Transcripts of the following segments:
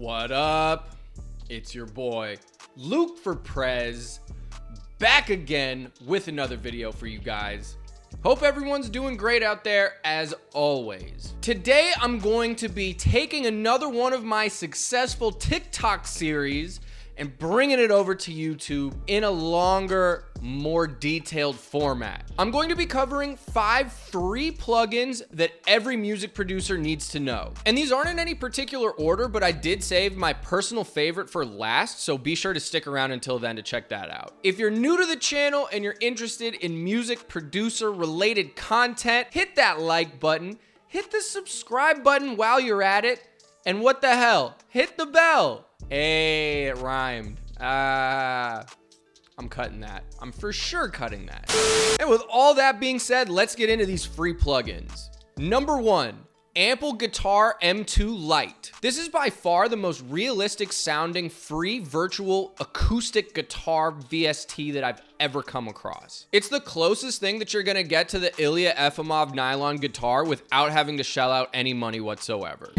What up? It's your boy, Luke for Prez, back again with another video for you guys. Hope everyone's doing great out there as always. Today, I'm going to be taking another one of my successful TikTok series and bringing it over to YouTube in a longer, more detailed format. I'm going to be covering 5 free plugins that every music producer needs to know. And these aren't in any particular order, but I did save my personal favorite for last, so be sure to stick around until then to check that out. If you're new to the channel and you're interested in music producer related content, hit that like button, hit the subscribe button while you're at it, and what the hell, hit the bell. Hey, it rhymed. I'm cutting that. I'm for sure cutting that. And with all that being said, let's get into these free plugins. Number 1, Ample Guitar M2 Lite. This is by far the most realistic sounding free virtual acoustic guitar VST that I've ever come across. It's the closest thing that you're gonna get to the Ilya Efimov nylon guitar without having to shell out any money whatsoever.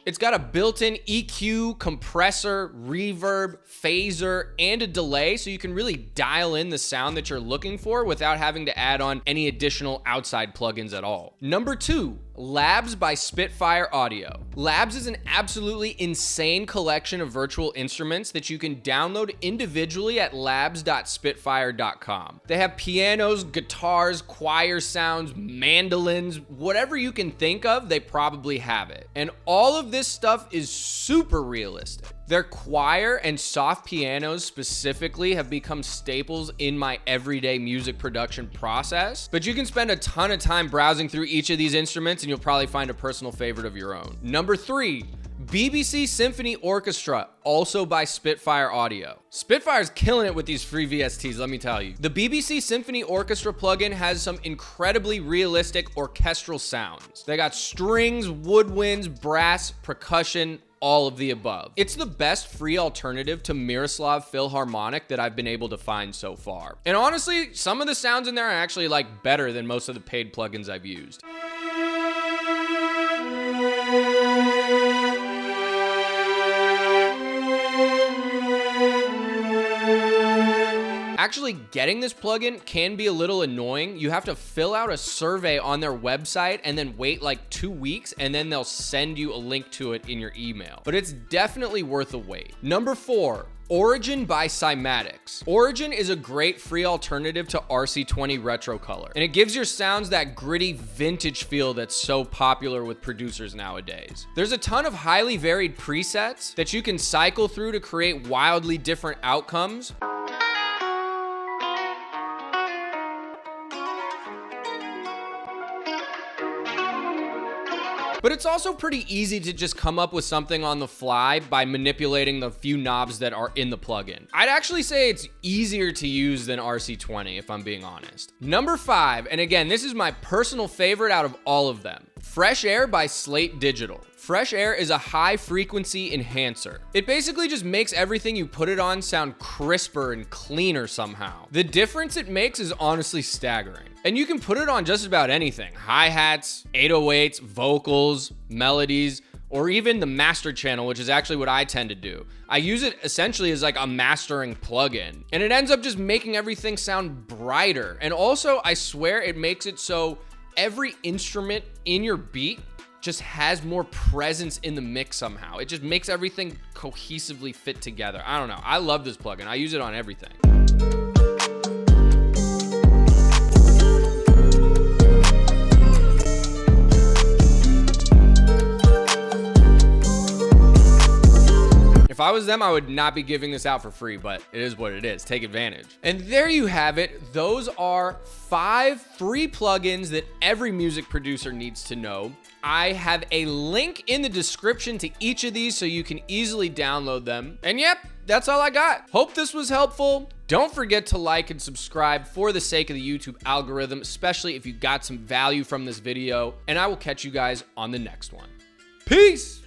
It's got a built-in EQ, compressor, reverb, phaser, and a delay, so you can really dial in the sound that you're looking for without having to add on any additional outside plugins at all. Number 2, Labs by Spitfire Audio. Labs is an absolutely insane collection of virtual instruments that you can download individually at labs.spitfire.com. They have pianos, guitars, choir sounds, mandolins, whatever you can think of, they probably have it. And all of this stuff is super realistic. Their choir and soft pianos specifically have become staples in my everyday music production process, but you can spend a ton of time browsing through each of these instruments and you'll probably find a personal favorite of your own. Number 3, BBC Symphony Orchestra, also by Spitfire Audio. Spitfire's killing it with these free VSTs, let me tell you. The BBC Symphony Orchestra plugin has some incredibly realistic orchestral sounds. They got strings, woodwinds, brass, percussion, all of the above. It's the best free alternative to Miroslav Philharmonic that I've been able to find so far. And honestly, some of the sounds in there are actually like better than most of the paid plugins I've used. Actually, getting this plugin can be a little annoying. You have to fill out a survey on their website and then wait like 2 weeks, and then they'll send you a link to it in your email. But it's definitely worth the wait. Number 4, Origin by Cymatics. Origin is a great free alternative to RC20 Retro Color, and it gives your sounds that gritty vintage feel that's so popular with producers nowadays. There's a ton of highly varied presets that you can cycle through to create wildly different outcomes. But it's also pretty easy to just come up with something on the fly by manipulating the few knobs that are in the plugin. I'd actually say it's easier to use than RC20 if I'm being honest. Number 5, and again, this is my personal favorite out of all of them, Fresh Air by Slate Digital. Fresh Air is a high frequency enhancer. It basically just makes everything you put it on sound crisper and cleaner somehow. The difference it makes is honestly staggering. And you can put it on just about anything. Hi-hats, 808s, vocals, melodies, or even the master channel, which is actually what I tend to do. I use it essentially as like a mastering plugin, and it ends up just making everything sound brighter. And also, I swear it makes it so every instrument in your beat just has more presence in the mix somehow. It just makes everything cohesively fit together. I don't know. I love this plugin. I use it on everything. If I was them, I would not be giving this out for free, but it is what it is. Take advantage. And there you have it. Those are 5 free plugins that every music producer needs to know. I have a link in the description to each of these so you can easily download them. And yep, that's all I got. Hope this was helpful. Don't forget to like and subscribe for the sake of the YouTube algorithm, especially if you got some value from this video. And I will catch you guys on the next one. Peace.